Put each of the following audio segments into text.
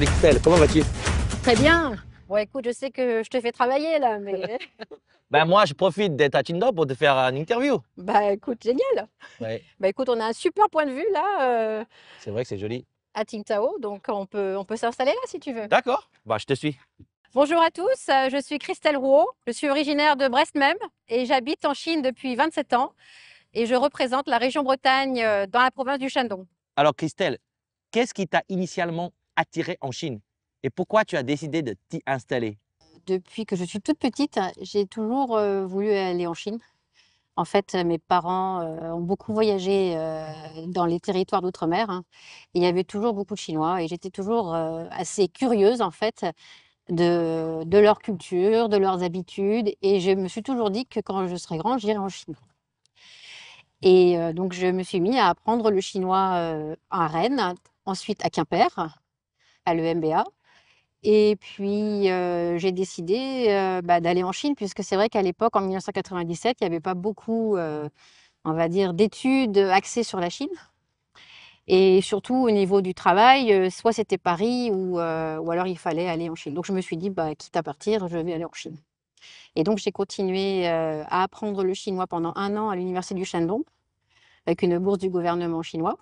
Salut Christelle, comment vas-tu? Très bien. Bon, écoute, je sais que je te fais travailler là, mais Ben moi, je profite d'être à Tinder pour te faire une interview. bah écoute, génial. Ouais, Bah écoute, on a un super point de vue là c'est vrai que c'est joli. à Tsingtao, donc on peut s'installer là si tu veux. D'accord, bah je te suis. Bonjour à tous, je suis Christelle Rouault, je suis originaire de Brest même et j'habite en Chine depuis 27 ans et je représente la région Bretagne dans la province du Shandong. Alors Christelle, qu'est-ce qui t'a initialement attiré en Chine et pourquoi tu as décidé de t'y installer? Depuis que je suis toute petite, j'ai toujours voulu aller en Chine. En fait, mes parents, ont beaucoup voyagé, dans les territoires d'outre-mer, hein. Et il y avait toujours beaucoup de Chinois et j'étais toujours, assez curieuse, en fait, de leur culture, de leurs habitudes et je me suis toujours dit que quand je serai grande, j'irai en Chine. Et donc je me suis mis à apprendre le chinois, à Rennes, ensuite à Quimper, à l'EMBA et puis, j'ai décidé, d'aller en Chine puisque c'est vrai qu'à l'époque, en 1997, il y avait pas beaucoup, on va dire, d'études axées sur la Chine et surtout au niveau du travail, soit c'était Paris ou alors il fallait aller en Chine. Donc je me suis dit: «Bah, quitte à partir, je vais aller en Chine» et donc j'ai continué, à apprendre le chinois pendant 1 an à l'université du Shandong avec une bourse du gouvernement chinois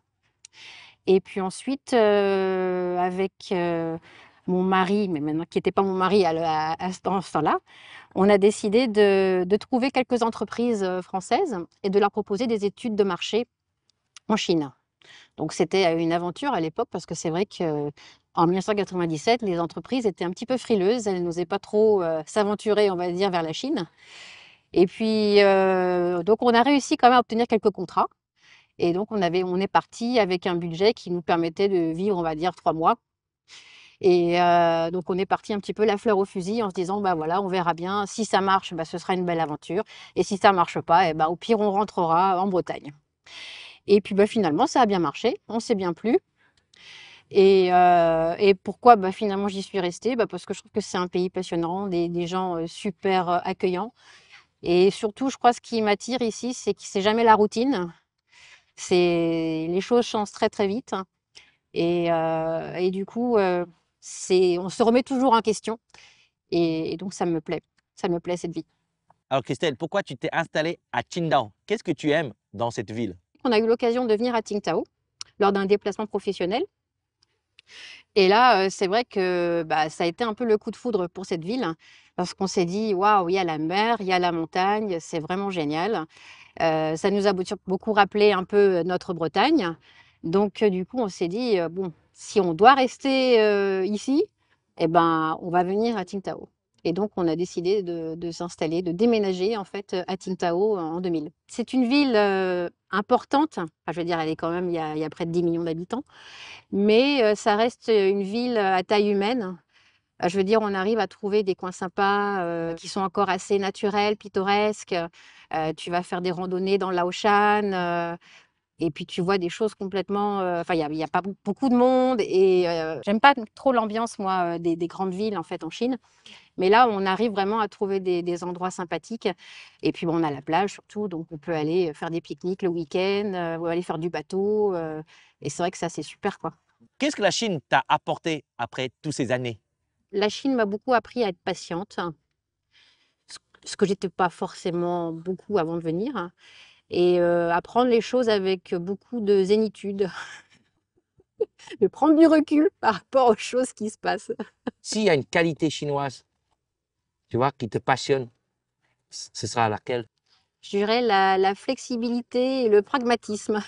et puis ensuite, avec, mon mari, mais maintenant qui était pas mon mari à ce temps-là, on a décidé de trouver quelques entreprises, françaises et de leur proposer des études de marché en Chine. Donc c'était, une aventure à l'époque parce que c'est vrai qu'en 1997, les entreprises étaient un petit peu frileuses. Elles n'osaient pas trop, s'aventurer, on va dire, vers la Chine et puis, donc on a réussi quand même à obtenir quelques contrats et donc on est parti avec un budget qui nous permettait de vivre, on va dire 3 mois et donc on est parti un petit peu la fleur au fusil en se disant: «Bah, voilà, on verra bien. Si ça marche, bah, ce sera une belle aventure et si ça marche pas et bah, au pire, on rentrera en Bretagne». Et puis, bah, finalement, ça a bien marché, on s'est bien plu et pourquoi, bah, finalement, j'y suis restée? Bah, parce que je trouve que c'est un pays passionnant, des gens, super, accueillants et surtout, je crois, ce qui m'attire ici, c'est jamais la routine. C'est les choses changent très, très vite et du coup, c'est on se remet toujours en question et donc ça me plaît cette vie. Alors Christelle, pourquoi tu t'es installée à Qingdao? Qu'est-ce que tu aimes dans cette ville? On a eu l'occasion de venir à Tsingtao lors d'un déplacement professionnel et là, c'est vrai que, bah, ça a été un peu le coup de foudre pour cette ville parce qu'on s'est dit: «Waouh, il y a la mer, il y a la montagne, c'est vraiment génial». Ça nous a beaucoup rappelé un peu notre Bretagne. Donc, du coup, on s'est dit, «Bon, si on doit rester, ici et ben, on va venir à Tsingtao» et donc on a décidé de s'installer, de déménager en fait, à Tsingtao en 2000. C'est une ville, importante, enfin je veux dire elle est quand même il y a près de 10 millions d'habitants, mais, ça reste, une ville, à taille humaine. Je veux dire, on arrive à trouver des coins sympas, qui sont encore assez naturels, pittoresques. Tu vas faire des randonnées dans Laoshan, et puis tu vois des choses complètement, enfin il y a pas beaucoup de monde et j'aime pas trop l'ambiance moi, des grandes villes en fait en Chine. Mais là, on arrive vraiment à trouver des endroits sympathiques et puis bon, on a la plage surtout, donc on peut aller, faire des pique-niques le week-end, ou aller faire du bateau, et c'est vrai que ça, c'est super quoi. Qu'est-ce que la Chine t'a apporté après toutes ces années? La Chine m'a beaucoup appris à être patiente, ce que j'étais pas forcément beaucoup avant de venir et à prendre les choses avec beaucoup de zénitude, de prendre du recul par rapport aux choses qui se passent. S'il y a une qualité chinoise, tu vois, qui te passionne, ce sera laquelle? Je dirais la flexibilité et le pragmatisme.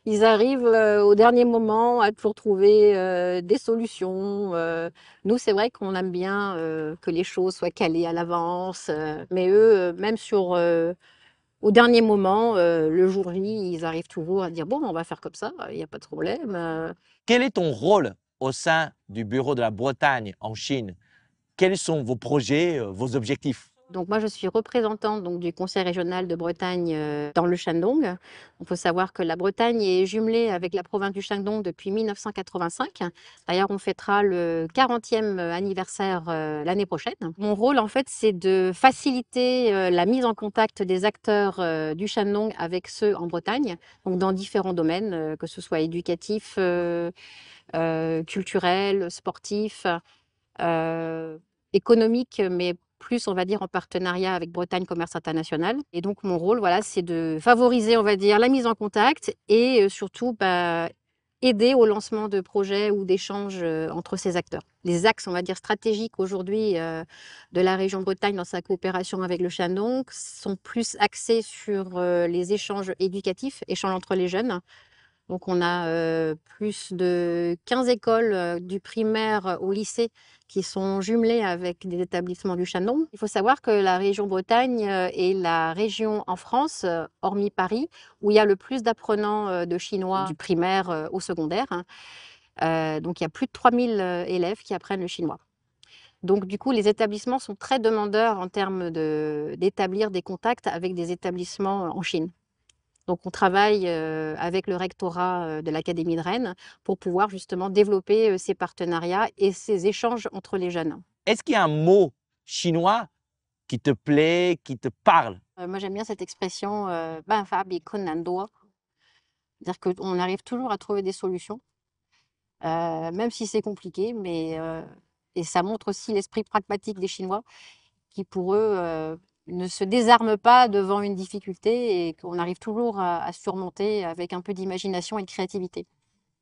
Ils arrivent, au dernier moment à toujours trouver, des solutions, nous, c'est vrai qu'on aime bien, que les choses soient calées à l'avance, mais eux, même au dernier moment, le jour J, ils arrivent toujours à dire: «Bon, on va faire comme ça, il y a pas de problème», Quel est ton rôle au sein du bureau de la Bretagne en Chine? Quels sont vos projets, vos objectifs? Donc moi, je suis représentante donc, du Conseil régional de Bretagne dans le Shandong. Il faut savoir que la Bretagne est jumelée avec la province du Shandong depuis 1985. D'ailleurs, on fêtera le 40e anniversaire l'année prochaine. Mon rôle, en fait, c'est de faciliter la mise en contact des acteurs du Shandong avec ceux en Bretagne, donc dans différents domaines, que ce soit éducatif, culturel, sportif, économique, mais plus, on va dire, en partenariat avec Bretagne Commerce International. Et donc, mon rôle, voilà, c'est de favoriser, on va dire, la mise en contact et surtout, aider au lancement de projets ou d'échanges entre ces acteurs. Les axes, on va dire, stratégiques aujourd'hui de la région Bretagne dans sa coopération avec le Shandong sont plus axés sur les échanges éducatifs, échanges entre les jeunes. Donc, on a plus de 15 écoles du primaire au lycée qui sont jumelées avec des établissements du Shandong. Il faut savoir que la région Bretagne est la région en France, hormis Paris, où il y a le plus d'apprenants de chinois du primaire au secondaire. Donc, il y a plus de 3000 élèves qui apprennent le chinois. Donc, du coup, les établissements sont très demandeurs en termes d'établir des contacts avec des établissements en Chine. Donc, on travaille avec le rectorat de l'Académie de Rennes pour pouvoir justement développer ces partenariats et ces échanges entre les jeunes. Est-ce qu'il y a un mot chinois qui te plaît, qui te parle? Moi, j'aime bien cette expression Fabi Konando. C'est-à-dire qu'on arrive toujours à trouver des solutions, même si c'est compliqué, et ça montre aussi l'esprit pragmatique des Chinois qui, pour eux, ne se désarment pas devant une difficulté et qu'on arrive toujours à surmonter avec un peu d'imagination et de créativité.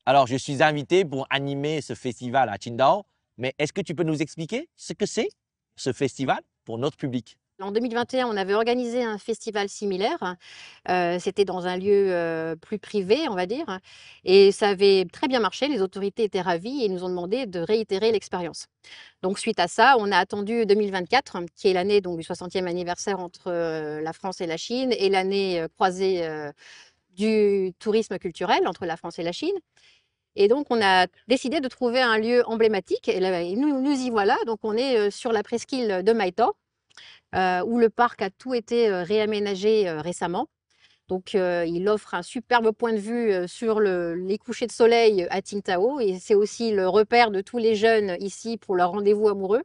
Alors, je suis invité pour animer ce festival à Qingdao, mais est-ce que tu peux nous expliquer ce que c'est, ce festival, pour notre public? En 2021, on avait organisé un festival similaire. C'était dans un lieu plus privé, on va dire. Et ça avait très bien marché. Les autorités étaient ravies et nous ont demandé de réitérer l'expérience. Donc, suite à ça, on a attendu 2024, qui est l'année du 60e anniversaire entre la France et la Chine et l'année croisée du tourisme culturel entre la France et la Chine. Et donc, on a décidé de trouver un lieu emblématique. Et là, nous y voilà. Donc, on est sur la presqu'île de Maïto, où le parc a tout été réaménagé récemment. Donc, il offre un superbe point de vue sur les couchers de soleil à Tsingtao. Et c'est aussi le repère de tous les jeunes ici pour leur rendez-vous amoureux.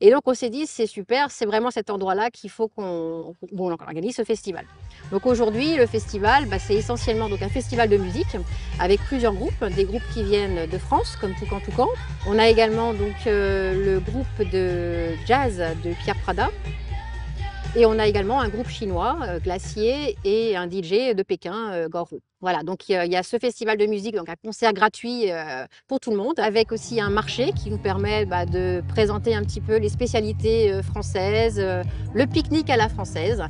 Et donc, on s'est dit, c'est super, c'est vraiment cet endroit-là qu'il faut qu'on organise ce festival. Donc aujourd'hui, le festival, c'est essentiellement donc, un festival de musique avec plusieurs groupes, des groupes qui viennent de France, comme Toucan Toucan. On a également donc, le groupe de jazz de Pierre Prada. Et on a également un groupe chinois, Glacier, et un DJ de Pékin, Gorou. Voilà, donc il y a ce festival de musique, donc un concert gratuit pour tout le monde, avec aussi un marché qui nous permet de présenter un petit peu les spécialités françaises, le pique-nique à la française.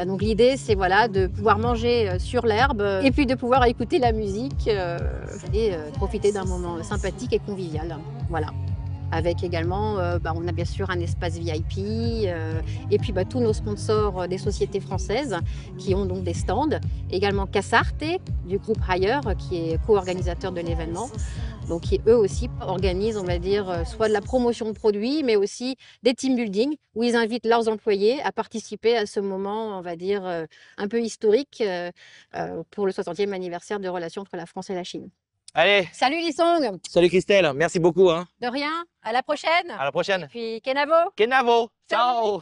Donc l'idée, c'est voilà, de pouvoir manger sur l'herbe et puis de pouvoir écouter la musique et profiter d'un moment sympathique et convivial. Voilà. Avec également, on a bien sûr un espace VIP et puis tous nos sponsors des sociétés françaises qui ont donc des stands. Également Cassarte du groupe Haier qui est co-organisateur de l'événement. Donc qui eux aussi organisent, on va dire, soit de la promotion de produits, mais aussi des team building où ils invitent leurs employés à participer à ce moment, on va dire, un peu historique pour le 60e anniversaire de relations entre la France et la Chine. Allez, Salut Lisong! salut Christelle, merci beaucoup. Hein. De rien, à la prochaine! À la prochaine. Et puis Kenavo! Kenavo, Salut. ciao.